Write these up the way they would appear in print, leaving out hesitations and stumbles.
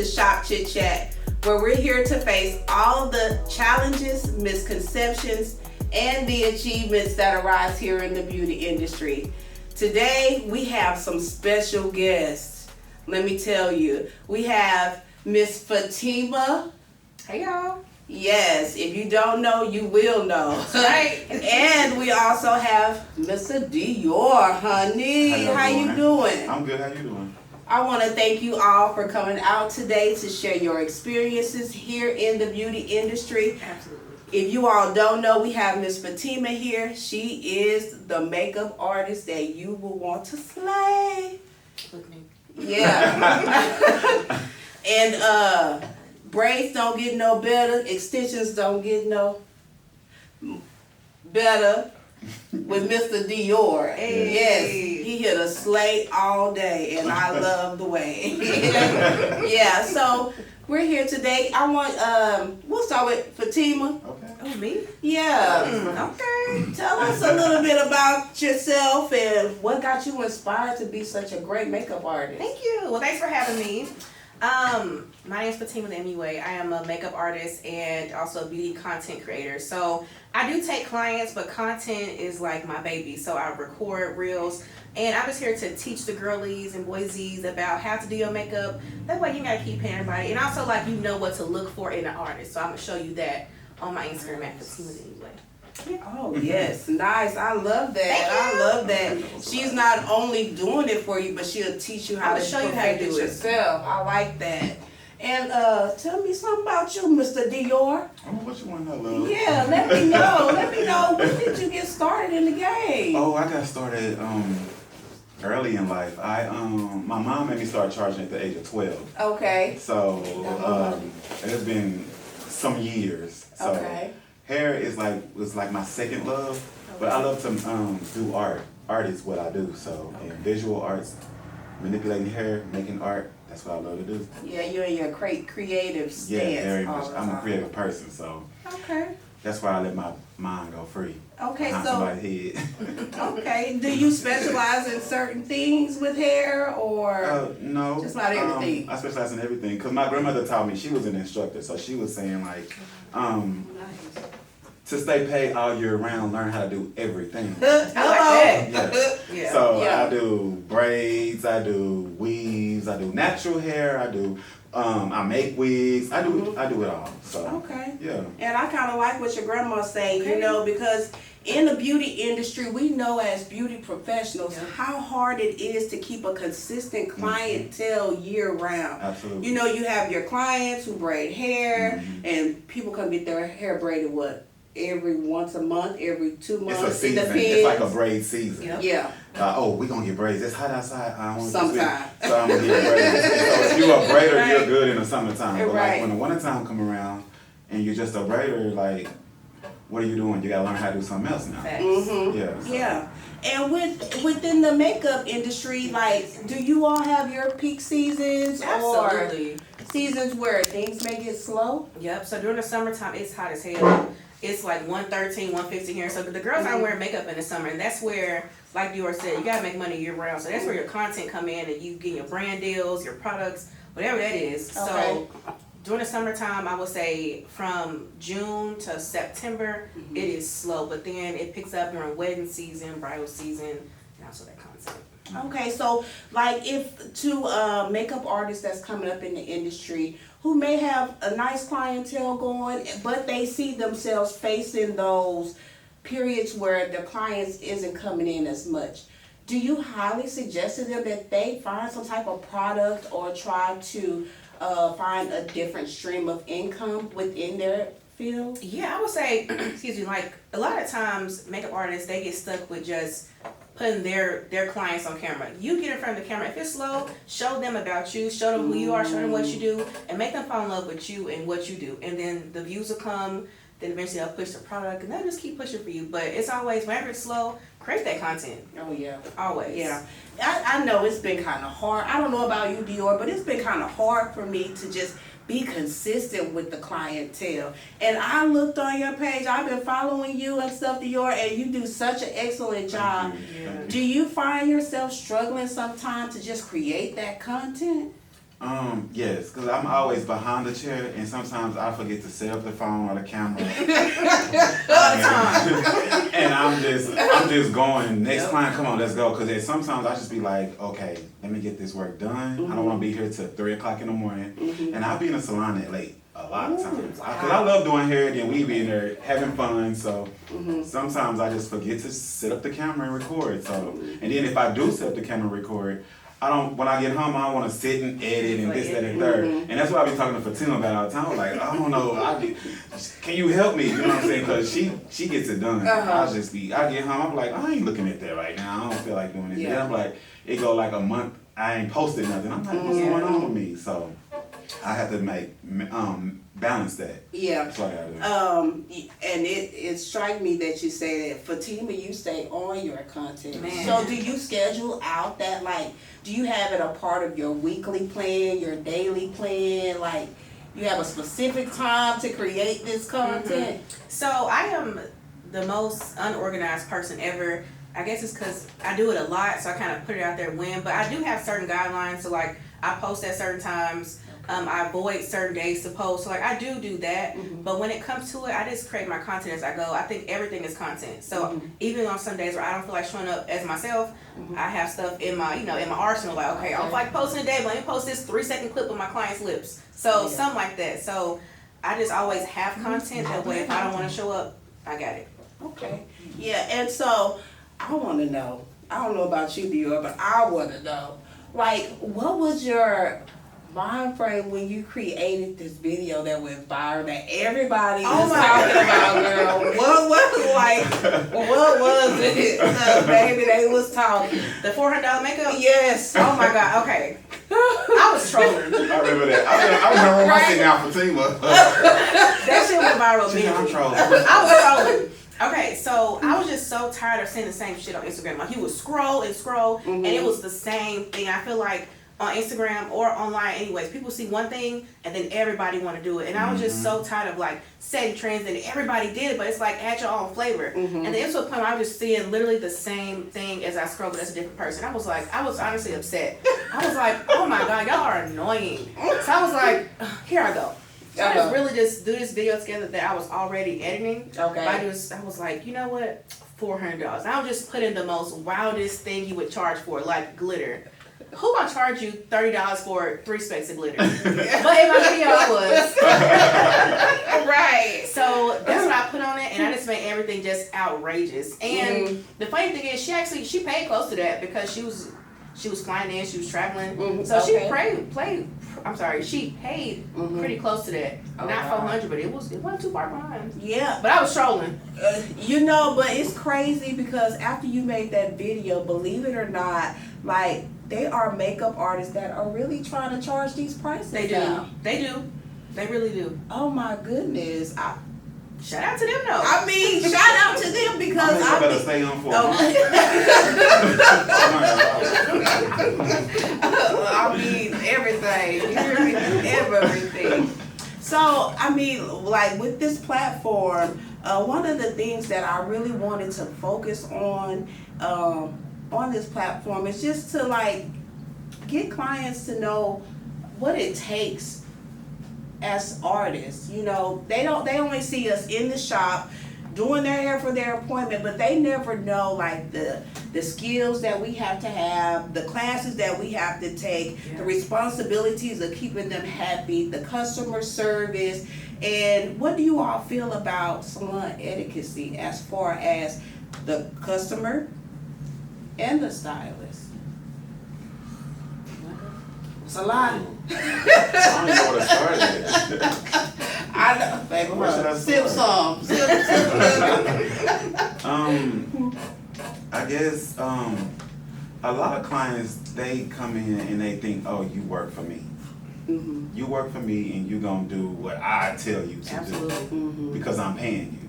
to Shop Chit Chat, where we're here to face all of the challenges, misconceptions, and the achievements that arise here in the beauty industry. Today, we have some special guests. Let me tell you, we have Miss Fatima. Hey, y'all. Yes, if you don't know, you will know. Right. And we also have Mr. Dior, honey. How you doing? I'm good. How you doing? I want to thank you all for coming out today to share your experiences here in the beauty industry. Absolutely. If you all don't know, we have Miss Fatima here. She is the makeup artist that you will want to slay. Look me. Yeah. And braids don't get no better. Extensions don't get no better with Mr. Dior. Hey. Yes, he hit a slate all day, and I love the way. Yeah, so we're here today. I want, we'll start with Fatima. Okay. Oh, me? Yeah. Okay. Tell us a little bit about yourself and what got you inspired to be such a great makeup artist. Thank you. Well, thanks for having me. My name is Fatima MUA. I am a makeup artist and also a beauty content creator. So I do take clients, but content is like my baby. So I record reels, and I'm just here to teach the girlies and boysies about how to do your makeup. That way you gotta keep paying everybody, and also like you know what to look for in an artist. So I'm gonna show you that on my Instagram at Fatima MUA. Oh yes, nice. I love that. Thank I you. love that. She's not only doing it for you, but she'll teach you how I'ma to show you how to perfect do it it. yourself. I like that. And tell me something about you, Mr. Dior. What you want to know, love? Yeah, let me know. Let me know. When did you get started in the game? Oh, I got started early in life. My mom made me start charging at the age of 12. Okay. So it's been some years. So Okay. hair was like my second love, but I love to do art. Art is what I do. So in visual arts, manipulating hair, making art. That's what I love to do. Yeah, you're in your creative stance. Yeah, very all much. the I'm a time. creative person, so Okay. that's why I let my mind go free. Okay, Not so somebody's head. okay. Do you specialize in certain things with hair, or No. Just about everything? I specialize in everything because my grandmother taught me. She was an instructor, so she was saying like, to stay paid all year round, learn how to do everything. Hello. Yes. Yeah. So Yeah. I do braids, I do weaves, I do natural hair, I do I make wigs, I do it all. So Okay. yeah. And I kind of like what your grandma say, you Okay. know, because in the beauty industry, we know as beauty professionals Yeah. how hard it is to keep a consistent clientele year round. Absolutely. You know, you have your clients who braid hair, Mhm. and people come get their hair braided, every once a month, every 2 months. It's a season. It depends. It's like a braid season. Yep. Yeah, We gonna get braids. It's hot outside. I don't want to Sometime. So I'm gonna get braids. So if you a braider, Right. you're good in the summertime. But Right. like when the wintertime come around and you're just a braider, like what are you doing? You gotta learn how to do something else now. Facts. mm-hmm. Yeah. So. Yeah. And within the makeup industry, like, do you all have your peak seasons or Absolutely. seasons where things may get slow? Yep. So during the summertime, it's hot as hell. It's like 113, 150 here. So the girls aren't wearing makeup in the summer, and that's where, like Dior said, you gotta make money year round. So that's where your content come in, and you get your brand deals, your products, whatever that is. Okay. So during the summertime, I would say from June to September, it is slow, but then it picks up during wedding season, bridal season, and also that content. Okay, so like if to makeup artists that's coming up in the industry who may have a nice clientele going, but they see themselves facing those periods where the clients isn't coming in as much, do you highly suggest to them that they find some type of product or try to find a different stream of income within their field? Yeah, I would say, excuse me, like a lot of times makeup artists, they get stuck with just putting their clients on camera. You get in front of the camera. If it's slow, show them about you, show them who you are, show them what you do, and make them fall in love with you and what you do. And then the views will come, then eventually they'll push the product, and they'll just keep pushing for you. But it's always, whenever it's slow, create that content. Oh yeah. Always. Yeah, I know it's been kind of hard. I don't know about you, Dior, but it's been kind of hard for me to just be consistent with the clientele. And I looked on your page. I've been following you and stuff, Dior, and you do such an excellent job. Yeah. Do you find yourself struggling sometimes to just create that content? Yes, because I'm always behind the chair, and sometimes I forget to set up the phone or the camera. All the time. And I'm just going, next client, come on, let's go. Because sometimes I just be like, okay, let me get this work done. I don't want to be here till 3 o'clock in the morning. And I'll be in the salon at late a lot of times. Because I love doing hair, then we be in there having fun. So sometimes I just forget to set up the camera and record. So, and then if I do set up the camera and record, when I get home, I don't want to sit and edit and this, that, and third. And that's what I be talking to Fatima about all the time. Like, I don't know, can you help me? You know what I'm saying? Because she gets it done. I get home, I'm like, I ain't looking at that right now. I don't feel like doing it. Then I'm like, it go like a month, I ain't posted nothing. I'm like, what's going on with me? So I have to balance that. Yeah. That's what I gotta do. And it strikes me that you say that Fatima, you stay on your content. Man. So do you schedule out that, like, do you have it a part of your weekly plan, your daily plan? Like, you have a specific time to create this content? So I am the most unorganized person ever. I guess it's because I do it a lot, so I kind of put it out there when. But I do have certain guidelines. So like, I post at certain times. I avoid certain days to post. So like, I do that. But when it comes to it, I just create my content as I go. I think everything is content. So even on some days where I don't feel like showing up as myself, I have stuff in my, in my arsenal. Like, okay, I don't feel like posting today, but let me post this 3-second clip of my client's lips. So something like that. So I just always have content. That way, if I don't want to show up, I got it. Okay. Yeah, and so I want to know. I don't know about you, Dior, but I want to know. Like, what was your mind frame when you created this video that went viral that everybody was talking about, girl? What was it? Baby, they was talking. The $400 makeup? Yes. Oh my God, okay. I was trolling. I remember that. I remember when I sitting down for Fatima. That shit went viral. She said, I'm trolling. I was trolling. Okay, so I was just so tired of seeing the same shit on Instagram. Like, he would scroll and scroll, and it was the same thing. I feel like on Instagram or online anyways, people see one thing and then everybody want to do it. And I was just so tired of like setting trends and everybody did it, but it's like add your own flavor. And then it's to a point where I was just seeing literally the same thing as I scroll, but that's a different person. I was honestly upset. I was like, oh my God, y'all are annoying. So I was like, here I go. So I just really just do this video together that I was already editing. Okay. I was like, you know what? $400. I'll just put in the most wildest thing you would charge for, like glitter. Who gonna charge you $30 for 3 specks of glitter? But in my video I was. Right. So that's what I put on it, and I just made everything just outrageous. And the funny thing is, she paid close to that because she was flying in, she was traveling. So she she paid pretty close to that. Not 400, but it wasn't too far behind. Yeah. But I was trolling. But it's crazy because after you made that video, believe it or not, like, they are makeup artists that are really trying to charge these prices. They do. Now. They do. They really do. Oh my goodness. Shout out to them though. I mean, shout out to them because I better stay on for I mean, everything. You hear me? Everything. So, I mean, like, with this platform, one of the things that I really wanted to focus on this platform is just to, like, get clients to know what it takes as artists. You know, they only see us in the shop doing their hair for their appointment, but they never know, like, the skills that we have to have, the classes that we have to take, the responsibilities of keeping them happy, the customer service. And what do you all feel about salon etiquette as far as the customer and the stylist? Salon. I don't know where to start at. I know, baby. Where should I Sip start? some. I guess a lot of clients, they come in and they think, oh, you work for me. You work for me and you're going to do what I tell you to do because I'm paying you.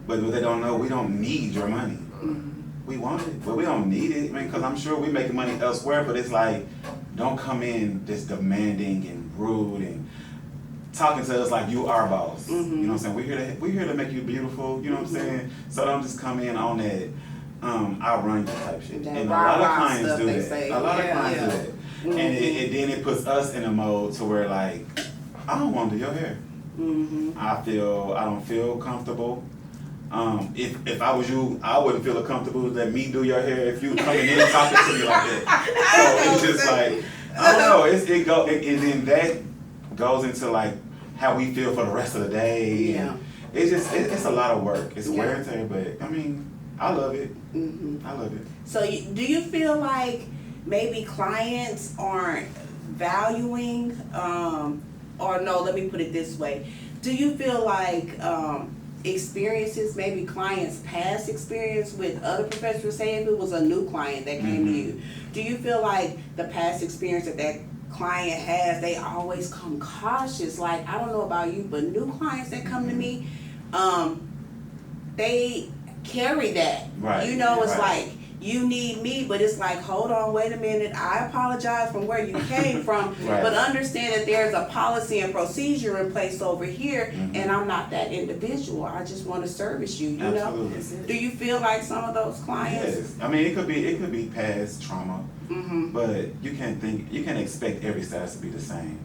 But what they don't know, we don't need your money. We want it, but we don't need it. I mean, because I'm sure we're making money elsewhere, but it's like, don't come in just demanding and rude and talking to us like you are boss. You know what I'm saying? We're here to make you beautiful, you know what I'm saying? So don't just come in on that I'll run you type shit. That And a lot of rah-rah clients stuff do they that. say. A lot of clients Yeah. do that. and then it puts us in a mode to where like, I don't want to do your hair. I don't feel comfortable. If I was you, I wouldn't feel comfortable to let me do your hair if you coming in and talking to me like that. So it's just like, I don't know. And then that goes into like how we feel for the rest of the day. Yeah. It's a lot of work. It's wear and tear, but I mean, I love it. I love it. So do you feel like maybe clients aren't valuing, or no, let me put it this way. Do you feel like experiences, maybe clients' past experience with other professionals, say if it was a new client that came to you, do you feel like the past experience that client has, they always come cautious? Like, I don't know about you, but new clients that come to me, they carry that. Right. You know, it's Right. like, you need me, but it's like, hold on, wait a minute, I apologize from where you came from, Right. but understand that there's a policy and procedure in place over here, and I'm not that individual. I just want to service you, you know? Absolutely. Do you feel like some of those clients? Yes. I mean, it could be past trauma, but you can't expect every status to be the same.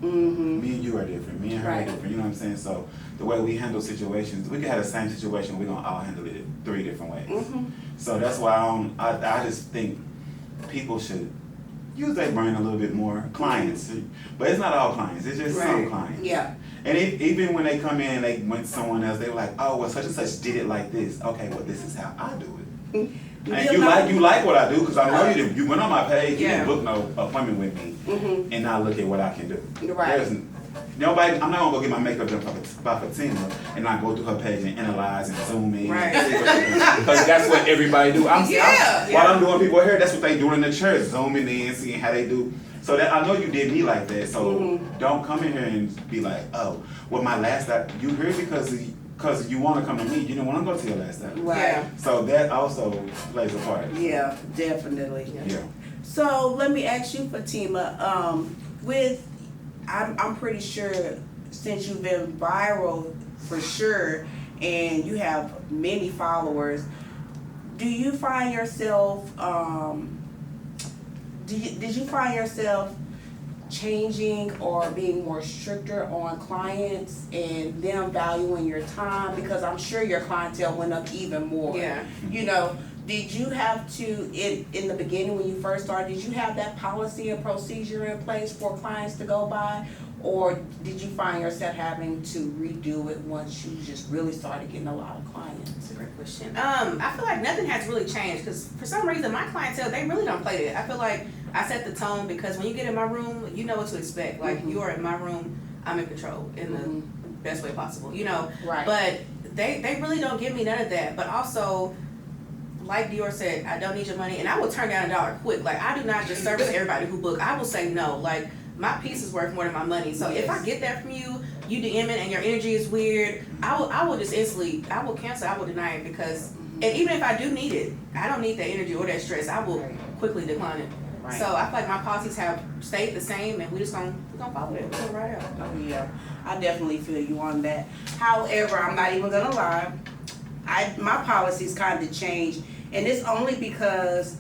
Me and you are different. Me and her Right. are different. You know what I'm saying? So the way we handle situations, we can have the same situation. We're gonna all handle it 3 different ways. So that's why I just think people should use their brain a little bit more. Clients, but it's not all clients. It's just some clients. Yeah. And even when they come in, they went to someone else. They're like, "Oh, well, such and such did it like this. Okay, well, this is how I do it." And you like what I do because I know you did. You went on my page. You didn't book no appointment with me, and now look at what I can do. Right. There's nobody. I'm not gonna go get my makeup done by Fatima and not go through her page and analyze and zoom in. Right. Because that's what everybody do. While Yeah. I'm doing people hair, that's what they do in the church, zooming in, seeing how they do. So that I know you did me like that. So don't come in here and be like, "Oh, well, my last time you here because you want to come to me. You didn't want to go to your last time." Right. Yeah. So that also plays a part. Yeah, definitely. Yeah. So let me ask you, Fatima, I'm pretty sure since you've been viral for sure and you have many followers, do you find yourself, did you find yourself changing or being more stricter on clients and them valuing your time? Because I'm sure your clientele went up even more. Yeah. You know, did you have to, in the beginning when you first started, did you have that policy and procedure in place for clients to go by? Or did you find yourself having to redo it once you just really started getting a lot of clients? That's a great question. I feel like nothing has really changed because for some reason my clientele, they really don't play it. I feel like I set the tone because when you get in my room, you know what to expect. Like you are in my room, I'm in control in the best way possible, you know. Right. But they really don't give me none of that. But also, like Dior said, I don't need your money, and I will turn down $1 quick. Like I do not just service everybody who book. I will say no. Like my piece is worth more than my money. So if I get that from you, you DM it and your energy is weird, I will just instantly, I will cancel, I will deny it because, and even if I do need it, I don't need that energy or that stress. I will quickly decline it. Right. So I feel like my policies have stayed the same, and we're gonna follow it. We're gonna ride out. Oh yeah, I definitely feel you on that. However, I'm not even gonna lie, my policies kind of changed, and it's only because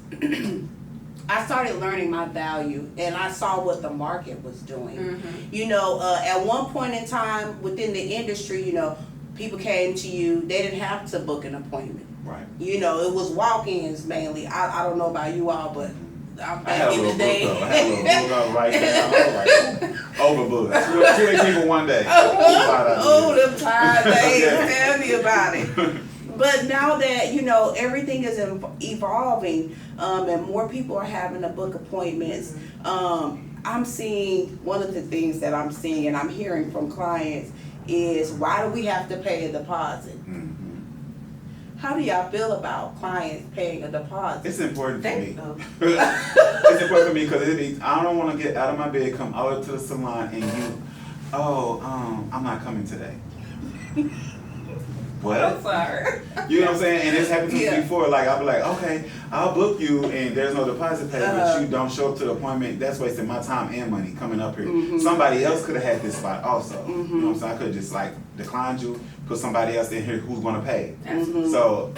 I started learning my value and I saw what the market was doing. You know, at one point in time within the industry, you know, people came to you, they didn't have to book an appointment. Right. You know, it was walk-ins mainly. I don't know about you all, but I had back a in little the book day. though. I had a little book out right now. I was like, overbooked. 2 8 people one day. Oh, the time days. Yeah. Tell me about it. But now that, you know, everything is evolving, and more people are having to book appointments, I'm seeing, one of the things that I'm seeing and I'm hearing from clients is, why do we have to pay a deposit? How do y'all feel about clients paying a deposit? It's important for me. Oh. It's important for me because I don't want to get out of my bed, come out to the salon, and I'm not coming today. What? I'm sorry. You know what I'm saying? And it's happened to me Yeah. before. Like, I'll be like, okay, I'll book you, and there's no deposit paid, but you don't show up to the appointment. That's wasting my time and money coming up here. Somebody else could have had this spot also. You know what I'm saying? I could have just like declined you, put somebody else in here who's going to pay. So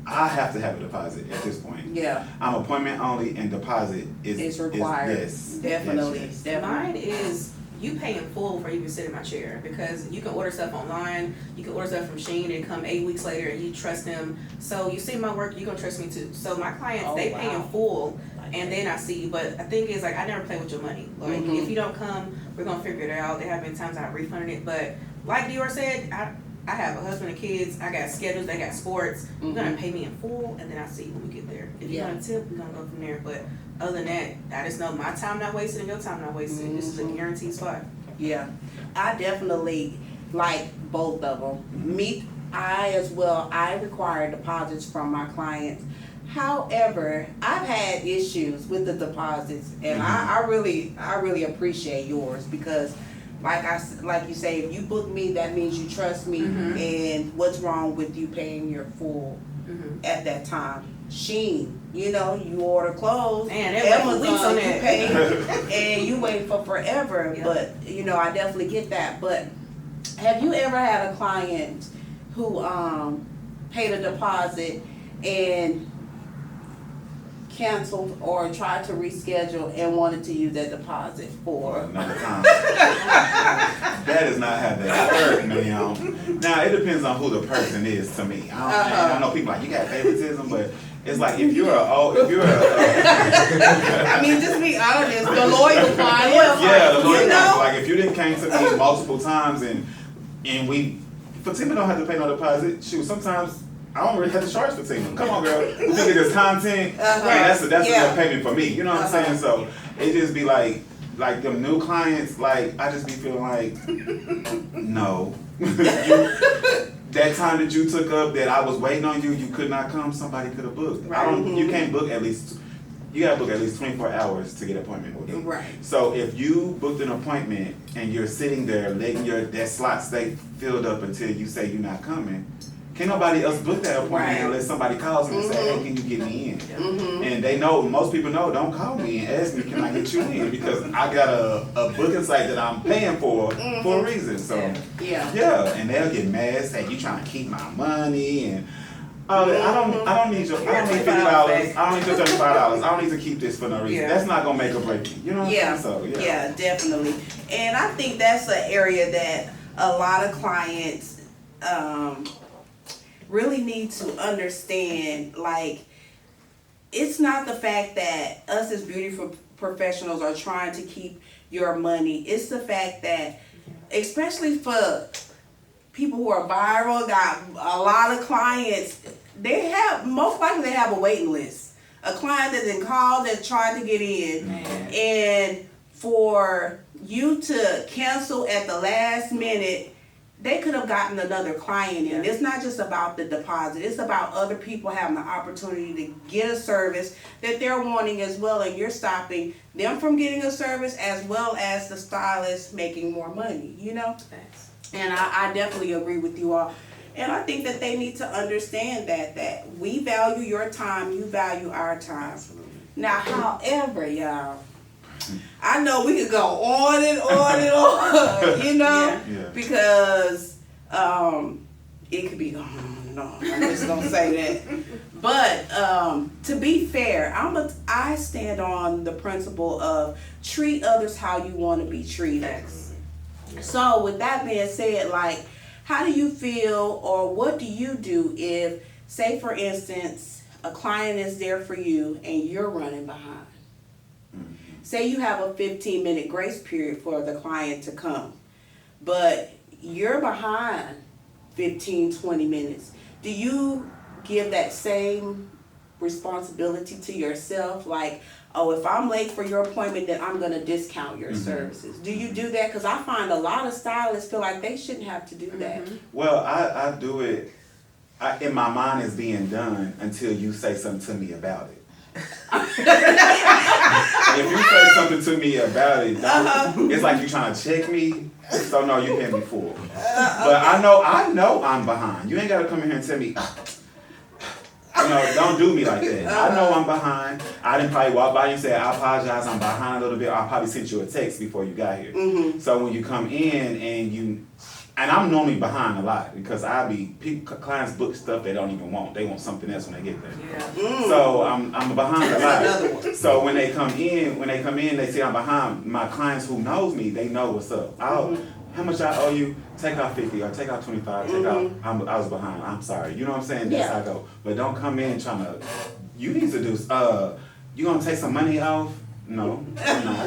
I have to have a deposit at this point. Yeah. I'm appointment only, and deposit is It's required. yes. Definitely, Yes, Mine definitely. is you pay in full before you even sit in my chair because you can order stuff online, you can order stuff from Shein and come 8 weeks later and you trust them. So you see my work, you gonna trust me too. So my clients, Oh, they pay in wow. full and then I see you. But the thing is like I never play with your money. Like Mhm. if you don't come, we're gonna figure it out. There have been times I refunded it, but like Dior said, I have a husband and kids, I got schedules, they got sports. You're gonna pay me in full and then I see you when we get there. If you're Yeah. gonna tip, we're gonna go from there. But other than that, I just know my time not wasted and your time not wasted. This is a guaranteed spot. Yeah, I definitely like both of them. Me, I as well, I require deposits from my clients. However, I've had issues with the deposits, and I really appreciate yours because, like you say, if you book me, that means you trust me. And what's wrong with you paying your full at that time? Shein, you order clothes. Man, they wait for weeks on you that. pay, and you wait for forever. Yeah. But I definitely get that. But have you ever had a client who paid a deposit and canceled or tried to reschedule and wanted to use that deposit Or for? another time. That is not how that works, man. Now it depends on who the person is to me. I know people like you got favoritism, but it's like if you're I mean, just be honest. The loyal client. yeah, the Lord you know? like if you didn't came to me multiple times and Fatima don't have to pay no deposit. Shoot, sometimes I don't really have to charge Fatima. Come on, girl. You think it's content? That's Yeah. a payment for me. You know what I'm saying? So it just be like them new clients. Like I just be feeling like, no, that time that you took up that I was waiting on you, you could not come. Somebody could have booked. You can't book at least. You gotta book at least 24 hours to get an appointment with me. Right. So if you booked an appointment and you're sitting there letting that slot stay filled up until you say you're not coming, can't nobody else book that appointment Right. unless somebody calls me and say, hey, can you get me in? And they know, most people know, don't call me and ask me, can I get you in? Because I got a booking site that I'm paying for a reason. So Yeah. and they'll get mad, say you trying to keep my money and I don't need $50. I don't need your $35. I don't need to keep this for no reason. Yeah. That's not gonna make or break me. You know what Yeah. I'm saying? So Yeah, definitely. And I think that's an area that a lot of clients really need to understand. Like, it's not the fact that us as beauty professionals are trying to keep your money. It's the fact that, especially for people who are viral, got a lot of clients, most likely they have a waiting list. A client that then called and tried to get in. And for you to cancel at the last minute, they could have gotten another client in. It's not just about the deposit. It's about other people having the opportunity to get a service that they're wanting as well, and you're stopping them from getting a service as well as the stylist making more money, Thanks. And I definitely agree with you all. And I think that they need to understand that we value your time, you value our time. Now, however, y'all, I know we could go on and on and on, Yeah. because it could be going on and on. I'm just gonna say that. But to be fair, I stand on the principle of treat others how you want to be treated. Thanks. So with that being said, like, how do you feel, or what do you do if, say for instance, a client is there for you and you're running behind? Say you have a 15-minute grace period for the client to come, but you're behind 15, 20 minutes. Do you give that same responsibility to yourself? Like, oh, if I'm late for your appointment, then I'm going to discount your services. Do you do that? Because I find a lot of stylists feel like they shouldn't have to do that. Well, I do it. In my mind, it's being done until you say something to me about it. If you say something to me about it, it's like you trying to check me. So no, you can't be fooled. But I know I'm behind. You ain't gotta come in here and tell me. Don't do me like that. I know I'm behind. I didn't probably walk by you and say, I apologize, I'm behind a little bit. I probably sent you a text before you got here. So when you come in and and I'm normally behind a lot because clients book stuff they don't even want. They want something else when they get there. Yeah. So I'm behind a lot. Another one. So when they come in, they see I'm behind. My clients who knows me, they know what's up. How much I owe you? Take out 50 or take out 25. Take out. I was behind. I'm sorry. You know what I'm saying? That's how I go. But don't come in trying to. You need to do. You gonna take some money off? No, I'm not.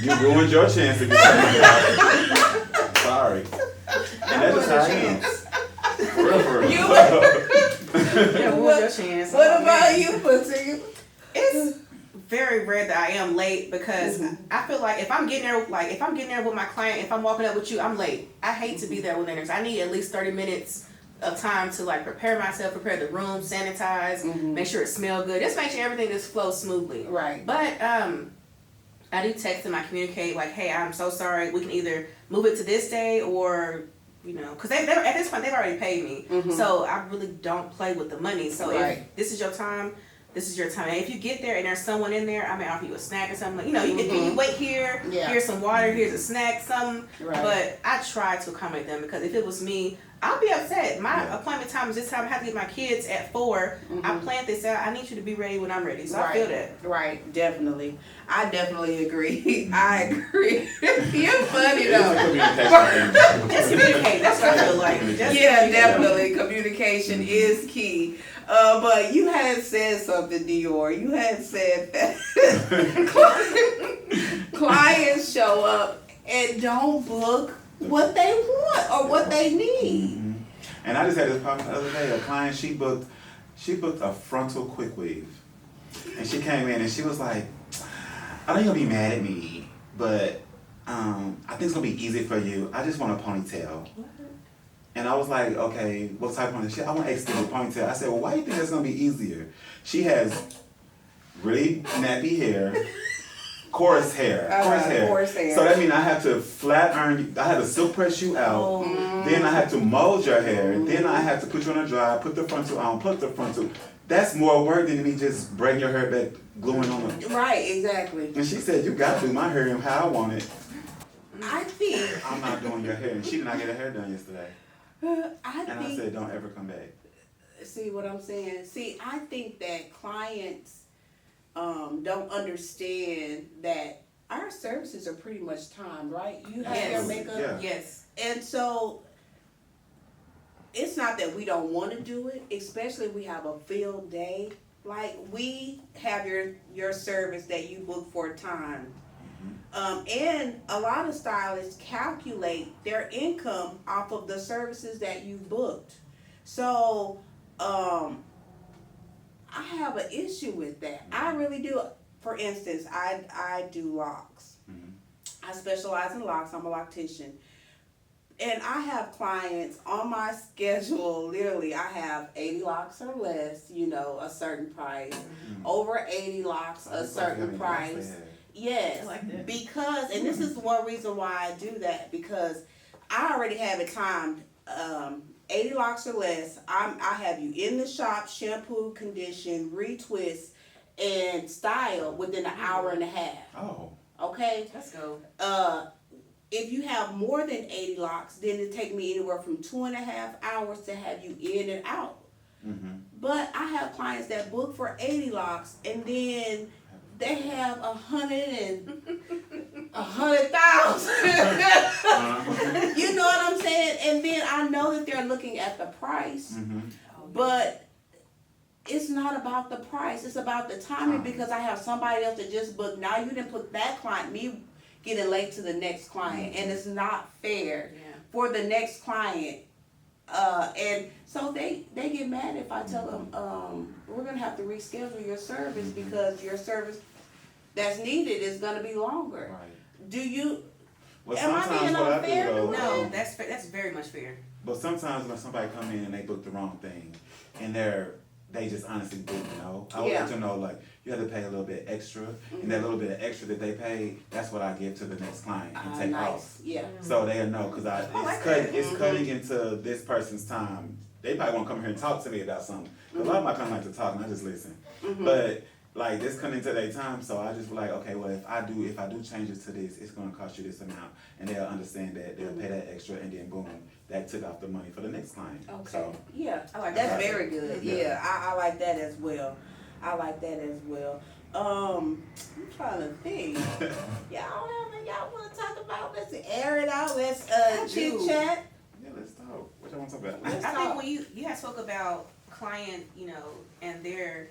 You ruined your chance to get some money off. Sorry. And that's just how I am. For real. Yeah, ruined your chance. What about you, Pussy? It's very rare that I am late because I feel like if I'm getting there with my client, if I'm walking up with you, I'm late. I hate to be there with them. I need at least 30 minutes of time to like prepare myself, prepare the room, sanitize, make sure it smells good. Just make sure everything just flows smoothly. Right. But I do text them, I communicate like, hey, I'm so sorry. We can either move it to this day or, you know, because at this point they've already paid me. So I really don't play with the money. So if this is your time, this is your time. And if you get there and there's someone in there, I may offer you a snack or something. Like, you know, you wait here, here's some water, here's a snack, something. Right. But I try to accommodate them because if it was me, I'll be upset. My appointment time is this time. I have to get my kids at 4. I planned this out. I need you to be ready when I'm ready. So I feel that. Right, definitely. I definitely agree. I agree. You're funny though. Just communicate. That's what I feel like. Yeah, definitely. Communication is key. But you had said something, Dior. You had said that clients show up and don't book what they want or what they need. And I just had this problem the other day. A client, she booked a frontal quick weave, and she came in and she was like, "I know you're gonna be mad at me, but I think it's gonna be easy for you. I just want a ponytail." And I was like, "Okay, what type of ponytail?" I want an extended ponytail. I said, "Well, why do you think that's gonna be easier?" She has really nappy hair. Coarse hair. So that means I have to flat iron. I have to silk press you out. Then I have to mold your hair. Then I have to put you on a dry. Put the frontal on. Put the frontal. That's more work than me just braiding your hair back, gluing on it. Right, exactly. And she said, "You got to do my hair how I want it." I think. I'm not doing your hair. And she did not get her hair done yesterday. I said, "Don't ever come back." See what I'm saying? See, I think that clients don't understand that our services are pretty much timed, right? You have your makeup. Yeah. Yes. And so it's not that we don't want to do it, especially if we have a field day. Like we have your service that you book for a time. And a lot of stylists calculate their income off of the services that you booked. So I have an issue with that. I really do. For instance, I do locks. I specialize in locks. I'm a loctician. And I have clients on my schedule, literally, I have 80 locks or less, you know, a certain price. Over 80 locks, a certain price. Yes, I like that. because, and this is one reason why I do that, because I already have it timed. 80 locks or less, I have you in the shop, shampoo, condition, retwist, and style within an hour and a half. Oh. Okay? Let's go. If you have more than 80 locks, then it take me anywhere from 2.5 hours to have you in and out. But I have clients that book for 80 locks and then they have 100,000. You know what I'm saying? And then I know that they're looking at the price, but it's not about the price. It's about the timing, because I have somebody else that just booked. Now you didn't put that client, me getting late to the next client, and it's not fair for the next client. And so they get mad if I tell them, we're gonna have to reschedule your service because your service that's needed is gonna be longer. Right. Do you? Well, Am I sometimes being what unfair? I do, though, No, that's fair. That's very much fair. but sometimes when somebody come in and they book the wrong thing, and they just honestly didn't know. I would let them know, like, you have to pay a little bit extra, and that little bit of extra that they pay, that's what I give to the next client and take off. Yeah. So they'll know, because it's cutting into this person's time. They probably want to come here and talk to me about something. 'Cause a lot of my clients like to talk, and I just listen. But like this coming into their time, so I just be like, okay, well if I do changes to this, it's gonna cost you this amount, and they'll understand that, they'll pay that extra, and then boom, that took off the money for the next client. Okay. So Yeah, I like that's that. very good. Yeah. Yeah, I like that as well. I like that as well. I'm trying to think. Y'all want to talk about? Let's air it out. Let's chit do. chat. yeah, let's talk. What y'all want to talk about? Let's I talk. think when you had spoke about client, and their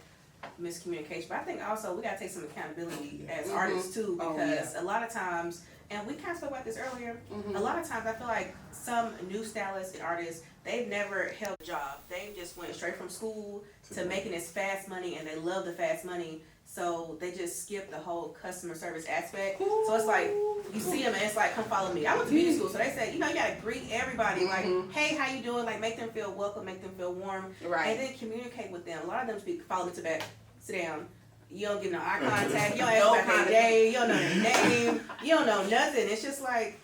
miscommunication, but I think also we gotta take some accountability as artists too, Oh, because a lot of times, and we kind of spoke about this earlier, a lot of times I feel like some new stylists and artists, they've never held a job. They just went straight from school to making this fast money, and they love the fast money. So they just skip the whole customer service aspect. So it's like, you see them and it's like, come follow me. I went to beauty school, so they said, you gotta greet everybody, like, hey, how you doing? Like, make them feel welcome, make them feel warm. Right. And then communicate with them. A lot of them speak, follow me to back, sit down. You don't give no eye contact, you don't ask about their day, you don't know their name, you don't know nothing. It's just like,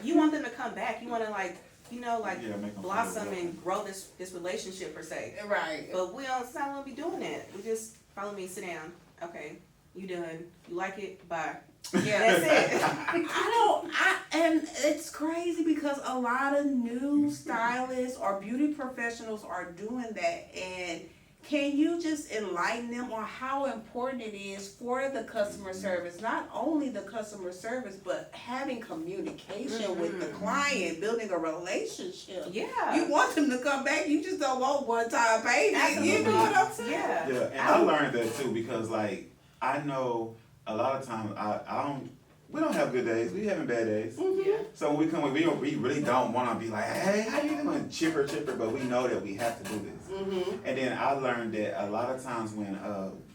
you want them to come back. You wanna like, Yeah, make them feel blossom welcome. and grow this relationship per se. Right. But it's not gonna be doing that. We just follow me, sit down. Okay, you done. You like it? Bye. Yeah. That's it. And it's crazy because a lot of new stylists or beauty professionals are doing that. And can you just enlighten them on how important it is for the customer service? Not only the customer service, but having communication with the client, building a relationship. Yeah. You want them to come back. You just don't want one-time payment. You know what I'm saying? Yeah. Yeah, and I learned that too because like I know a lot of times we don't have good days. We having bad days. Yeah. So when we come, we really don't want to be like, hey, how you doing, chipper, but we know that we have to do this. And then I learned that a lot of times when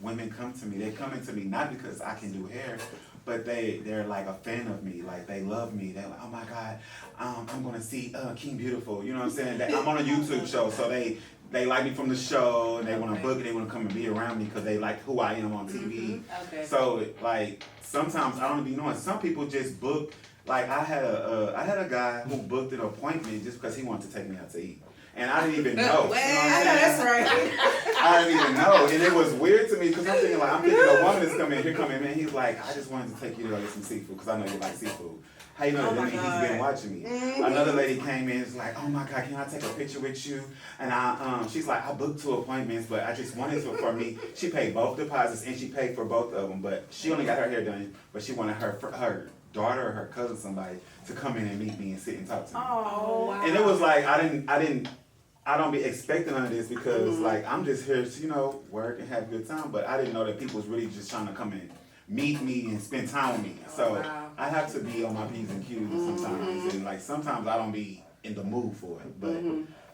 women come to me, they come into me not because I can do hair, but they're like a fan of me, like they love me. They're like, oh my God, I'm gonna see King Beautiful. You know what I'm saying? I'm on a YouTube show, so they like me from the show, and they want to book it. They want to come and be around me because they like who I am on TV. Okay. So like sometimes I don't be knowing. Some people just book. Like I had a guy who booked an appointment just because he wanted to take me out to eat, and I didn't even know. Well, you know what I I'm know saying? that's right. I didn't even know, and it was weird to me because I'm thinking a woman is coming here, man. He's like, I just wanted to take you to go get some seafood because I know you like seafood. How you know Oh that? my He's God. been watching me. Another lady came in, is like, oh my God, can I take a picture with you? And she's like, I booked 2 appointments, but I just wanted to for me. She paid both deposits and she paid for both of them, but she only got her hair done, but she wanted her daughter or her cousin, somebody, to come in and meet me and sit and talk to me. Oh, wow. And it was like I don't be expecting none of this because like I'm just here to work and have a good time, but I didn't know that people was really just trying to come in, meet me and spend time with me. So wow. I have to be on my P's and Q's sometimes, and like sometimes I don't be in the mood for it, but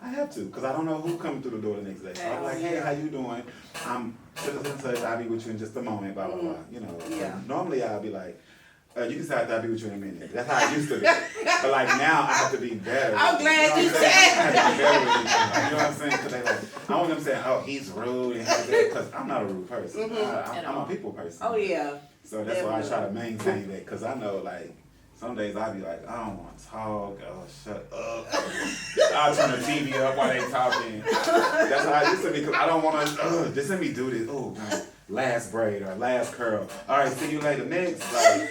I have to because I don't know who coming through the door the next day. So I'm like, hey, how you doing? I'm such. I'll be with you in just a moment. Blah blah blah. Yeah. Normally I'll be like. You can say I'll be with you in a minute. That's how I used to be. But like now I have to be better. I'm glad you know what I'm said saying? I have to be better with people. You know what I'm saying? Because they like, I want them saying, oh, he's rude and because I'm not a rude person. I'm a people person. Oh yeah. So that's why I try to maintain that because I know like some days I'll be like, I don't want to talk. Oh, shut up. I'll turn the TV up while they talking. That's how I used to be because I don't want to. Just let me do this. Oh, God. Last braid or last curl. All right, see you later. Next. Like,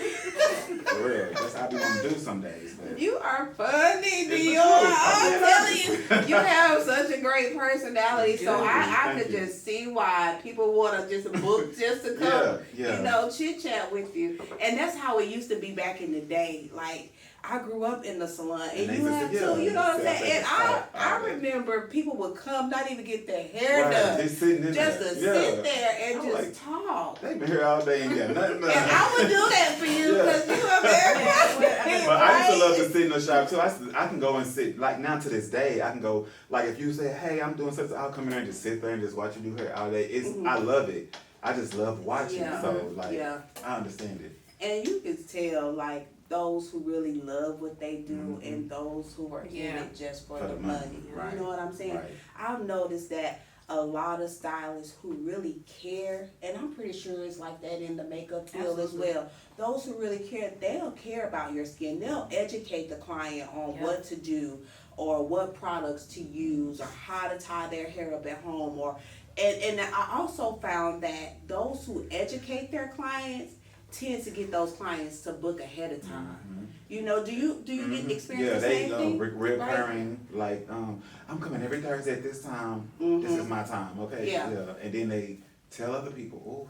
for real. That's how I be want to do some days. But You are funny, the Dior. truth. I'm telling you, you have such a great personality. So I Thank could you. just see why people want to just book just to come, Yeah. chit chat with you. And that's how it used to be back in the day. Like I grew up in the salon, and And you they have just- too. You know what I'm yeah, saying? And I yeah. remember people would come, not even get their hair Right, done, just sitting in just there. to Yeah. sit there and I'm just like, talk. They been here all day and got nothing done. And I would do that for you Yeah. because you are very funny. But I used to love right? to sit in the shop too. I can go and sit, like now to this day, I can go, like if you say, hey, I'm doing something, I'll come in there and just sit there and just watch you do hair all day. I love it. I just love watching. Yeah. So like, Yeah. I understand it. And you can tell, like, those who really love what they do and those who are in Yeah. it just for For the the money. money. You know what I'm saying? Right. I've noticed that a lot of stylists who really care, and I'm pretty sure it's like that in the makeup field Absolutely. as well. Those who really care, they'll care about your skin. They'll educate the client on what to do or what products to use or how to tie their hair up at home or And I also found that those who educate their clients tend to get those clients to book ahead of time. You know, do you get experience the same thing? Recurring, like, I'm coming every Thursday at this time. This is my time, okay? Yeah. And then they tell other people, oh,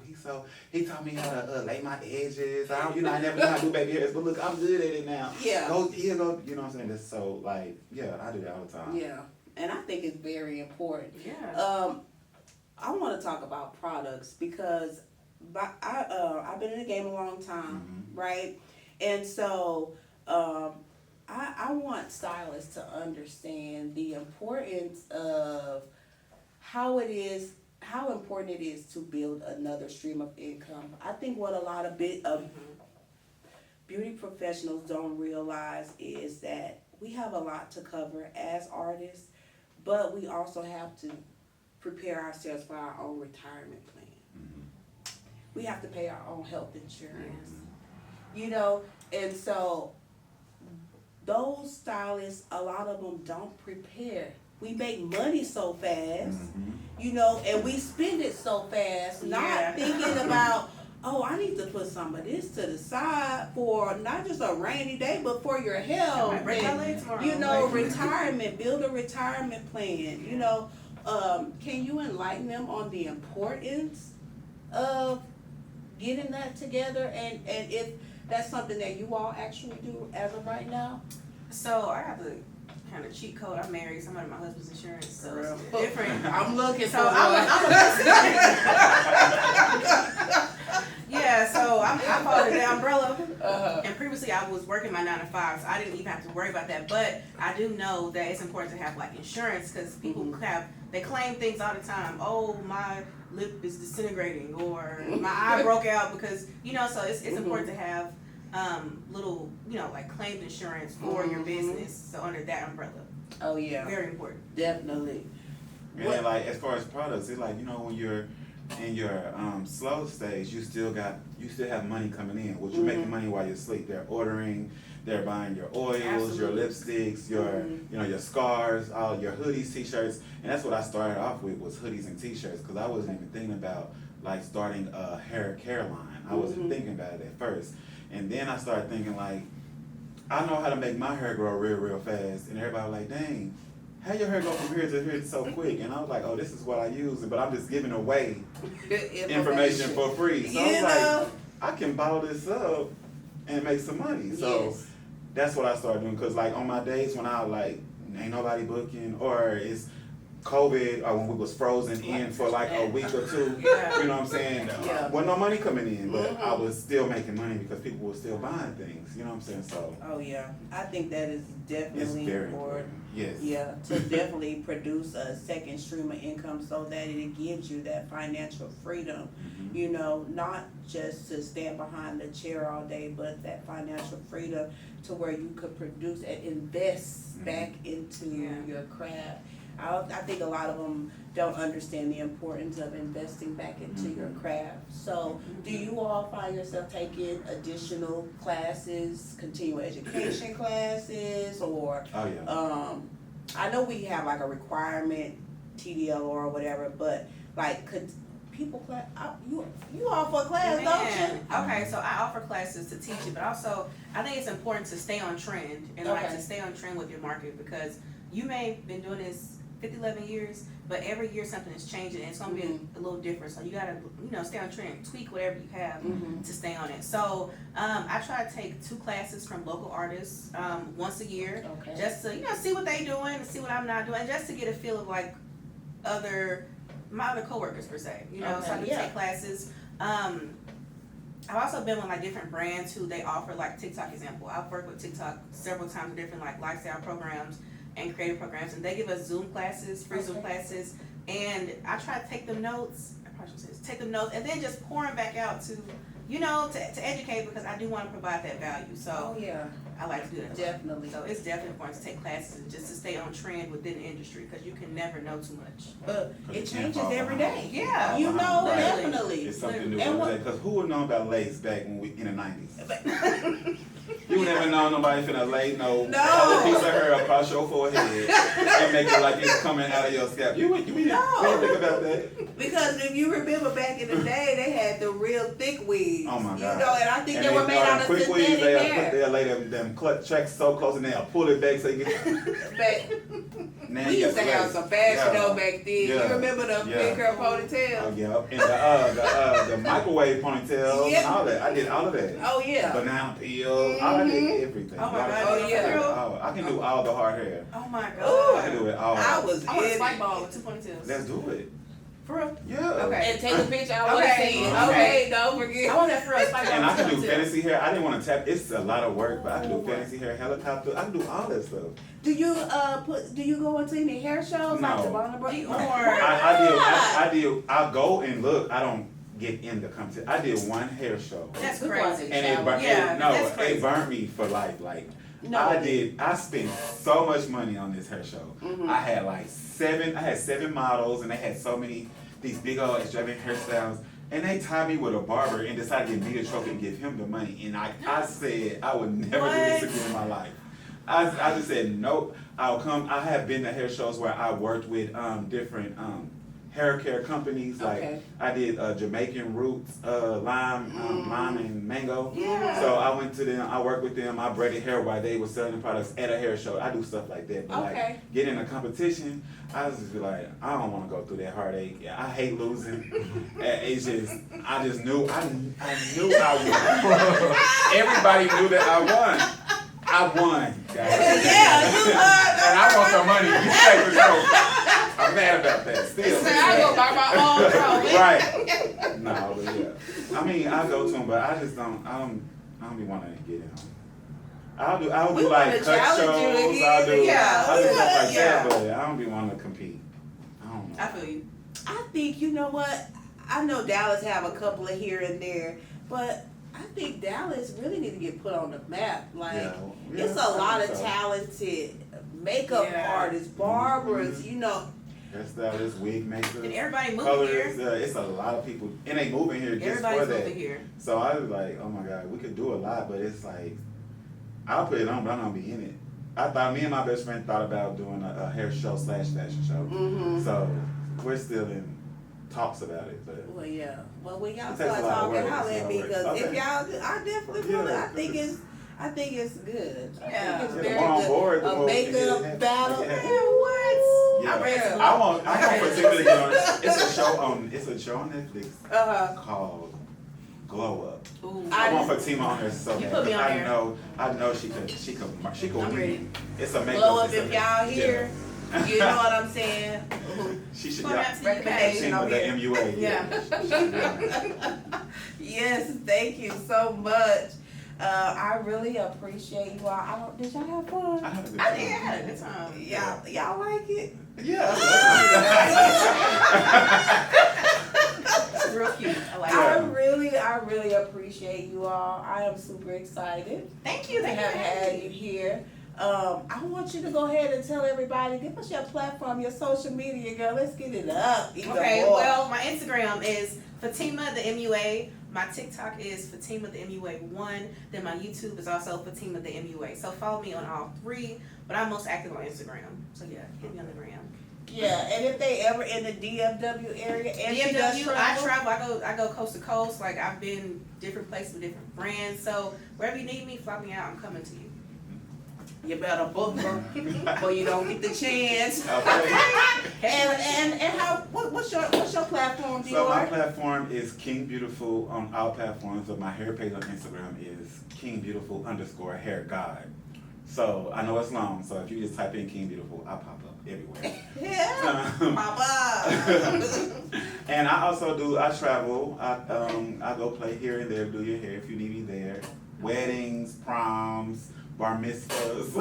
he taught me how to lay my edges. I never knew how to do baby hairs, but look, I'm good at it now. Yeah. Go, you know what I'm saying? That's so, like, yeah, I do that all the time. Yeah, and I think it's very important. Yeah. I want to talk about products because I've been in the game a long time, right? And so I want stylists to understand the importance of how important it is to build another stream of income. I think what a lot of beauty professionals don't realize is that we have a lot to cover as artists, but we also have to prepare ourselves for our own retirement plan. We have to pay our own health insurance. You know, and so those stylists, a lot of them don't prepare. We make money so fast, you know, and we spend it so fast, not thinking about, oh, I need to put some of this to the side for not just a rainy day, but for your health. I break my legs tomorrow. You know, retirement, build a retirement plan. You know, can you enlighten them on the importance of getting that together, and if that's something that you all actually do as of right now? So I have the kind of cheat code. I married somebody my husband's insurance, so Girl. it's different. I'm looking for So I'm yeah, so I followed the umbrella. And previously I was working my 9 to 5, so I didn't even have to worry about that. But I do know that it's important to have like insurance because people they claim things all the time. Oh, my lip is disintegrating, or my eye broke out because, you know, so it's important to have little, you know, like claimed insurance for your business. So under that umbrella. Oh yeah, Very important. definitely. And then, like, as far as products, it's like, you know, when you're in your slow stage, you still have money coming in. Which you're making money while you're asleep. They're ordering, they're buying your oils, your lipsticks, your you know, your scarves, all your hoodies, t-shirts. And that's what I started off with, was hoodies and t-shirts, because I wasn't even thinking about like starting a hair care line. I wasn't thinking about it at first. And then I started thinking, like, I know how to make my hair grow real fast. And everybody was like, dang, how your hair go from here to here so quick? And I was like, oh, this is what I use, but I'm just giving away information for free. So I was like, I can bottle this up and make some money. So that's what I started doing. Because, like, on my days when I, like, ain't nobody booking, or it's COVID, or when we was frozen in for like a week or two, you know what I'm saying? Wasn't no money coming in, but I was still making money because people were still buying things, you know what I'm saying? So Oh yeah, I think that is it's definitely very important. important. Yes. Yeah, to definitely produce a second stream of income so that it gives you that financial freedom. You know, not just to stand behind the chair all day, but that financial freedom to where you could produce and invest back into your craft. I think a lot of them don't understand the importance of investing back into your craft. So, do you all find yourself taking additional classes, continuing education classes, or I know we have like a requirement TDL or whatever, but like could people class? You offer a class, don't you? Okay, so I offer classes to teach it, but also I think it's important to stay on trend and like to stay on trend with your market, because you may have been doing this 11 years, but every year something is changing and it's gonna be a little different. So you gotta, you know, stay on trend, tweak whatever you have to stay on it. So I try to take 2 classes from local artists once a year, just to, you know, see what they doing and see what I'm not doing, just to get a feel of like my other coworkers per se, you know. So I do take classes. I've also been with like different brands who they offer like TikTok example. I've worked with TikTok several times with different like lifestyle programs and creative programs, and they give us Zoom classes, free Zoom classes, and I try to take them notes. I probably should say this, take them notes, and then just pour them back out to, you know, to educate, because I do want to provide that value. So I like to do that. Definitely. So it's definitely important to take classes and just to stay on trend within the industry, because you can never know too much. But it changes every day. Yeah, you know, Literally. definitely. It's something new every day. Because who would know about lace back when we in the 90s? You never know nobody finna lay no No. piece of hair across your forehead and make it like it's coming out of your scalp. You didn't think about that? Because if you remember back in the day, they had the real thick wigs. Oh my God. You know, and I think And they were made out of quick synthetic wigs, hair. they'll lay them tracks so close and they'll pull it back so you get. But Now we you used to got have legs. some fashion Yeah. though back then. Yeah. You remember the big curl ponytail? Oh yeah, and the microwave ponytails and Yeah. all that. I did all of that. Oh yeah. Banana peels. I did everything. Oh my God, Oh, you yeah. for real? Oh, I can do all the hard hair. Oh my I God. can do it all. I was I want a in spike it. ball with 2 ponytails. Let's do it. For real? Yeah. Okay. And take a picture. I want to Okay. see it. Okay. Okay, don't forget. I want that for real spike ball And I with can 2 do ponytails. fantasy hair. I didn't want to tap. It's a lot of work, but I can do fantasy hair, helicopter. I can do all that stuff. Do you go into any hair shows like No. the Bonner Brothers? Or I go and look. I don't get in the competition. I did one hair show. that's Good crazy. quality. And it burnt, Yeah, that's it crazy. burnt me for life. Like No. I spent so much money on this hair show. Mhm. I had 7 models and they had so many, these big old extravagant hairstyles. And they tied me with a barber and decided to give me the trophy and give him the money. And I said I would never do this What? again in my life. I just said nope. I'll come. I have been to hair shows where I worked with different hair care companies. Like Okay. I did Jamaican Roots, lime and mango. Yeah. So I went to them. I worked with them. I braided hair while they were selling the products at a hair show. I do stuff like that. But Okay. like getting in a competition, I was just be like, I don't want to go through that heartache. Yeah, I hate losing. It's just, I just knew, I knew I won. Everybody knew that I won. I won, guys. Yeah, you And I want some money. You take the trophy. I'm mad about that. Still. So I go buy my own trophy. Right. No, but yeah. I mean, I go to them, but I just don't. I don't be wanting to get in them. I'll We do like wanna cut challenge shows. you to I'll get- do yeah, I'll do we stuff wanna- like yeah. that, but I don't be wanting to compete. I don't know. I feel you. I think, you know what? I know Dallas have a couple of here and there, but I think Dallas really need to get put on the map. Like, Yeah, it's a I lot think of so. talented makeup Yeah. artists, barbers, you know. Hairstylists, wig makers, And everybody moving colors. here. It's a lot of people, and they moving here just Everybody's for that. moving here. So I was like, oh my God, we could do a lot, but it's like, I'll put it on, but I'm gonna be in it. I thought, me and my best friend thought about doing a hair show / fashion show. Mm-hmm. So we're still in talks about it, but Well, yeah. Well, when y'all It takes start a lot of talking, work. holler It's a at lot me of work. because if Okay. y'all, I definitely want Yeah. to. I think it's good. I Yeah. think it's Yeah, very the more on good. board, the A more we can get it makeup happen. battle. Make it Man, happen. what? yeah. I'm ready to I want particularly get on. It's a show on Netflix Uh-huh. called Glow Up. Ooh. I want Fatima on there so You bad. put me on I there. know she could I'm win. ready. It's a makeup. Blow up it's if a- y'all here. Yeah. You know what I'm saying? She should Put me yeah. on to the Recommendation. page. Fatima over the here. MUA. Yeah. Yes, thank you so much. I really appreciate you all. Did y'all have fun? I had a good I time. did. I had a good time. Y'all like it? Yeah. It's real cute. I like I it. really appreciate you all. I am super excited Thank you. to Thank you. have had you here. I want you to go ahead and tell everybody, give us your platform, your social media, girl. Let's get it up. even Okay, more. well, my Instagram is Fatima the MUA. My TikTok is Fatima the MUA1. Then my YouTube is also Fatima the MUA. So follow me on all 3, but I'm most active on Instagram. So yeah, hit me on the gram. Yeah, and if they ever in the DFW area, and she does DFW, I go coast to coast. Like I've been different places with different brands. So wherever you need me, fly me out. I'm coming to you. you better book her before you don't get the chance. Okay. And how what's your platform, Dior? So my platform is King Beautiful on all platforms, but my hair page on Instagram is King Beautiful _ hair guide. So I know it's long, so if you just type in King Beautiful, I'll pop up everywhere. Yeah, Um, Papa. And I also I travel. I go play here and there, do your hair if you need me there. Weddings, proms, bar mitzvahs.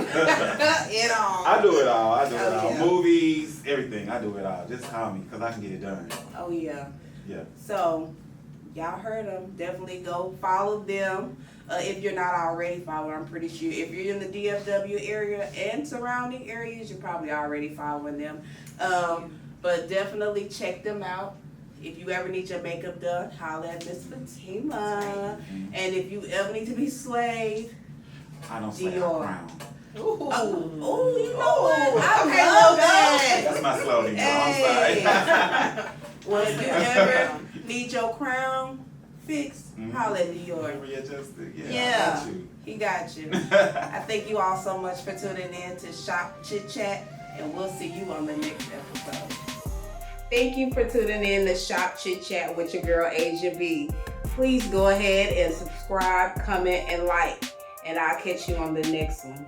It all. I do it all. I do it Oh, all. yeah. Movies, everything. I do it all. Just call me because I can get it done. Oh yeah. Yeah. So, y'all heard them. Definitely go follow them. If you're not already following, I'm pretty sure. If you're in the DFW area and surrounding areas, you're probably already following them. But definitely check them out. If you ever need your makeup done, holla at Miss Fatima. And if you ever need to be slayed, I don't slay, I Dior. crown. Ooh. Oh, you know what? I Okay, love love that. That's my slogan, girl. Hey. I'm sorry. Well, if you ever need your crown fixed, holla at Dior. Readjusted. Yeah. Yeah. I got you. He got you. I thank you all so much for tuning in to Shop Chit Chat, and we'll see you on the next episode. Thank you for tuning in to Shop Chit Chat with your girl Asia B. Please go ahead and subscribe, comment, and like, and I'll catch you on the next one.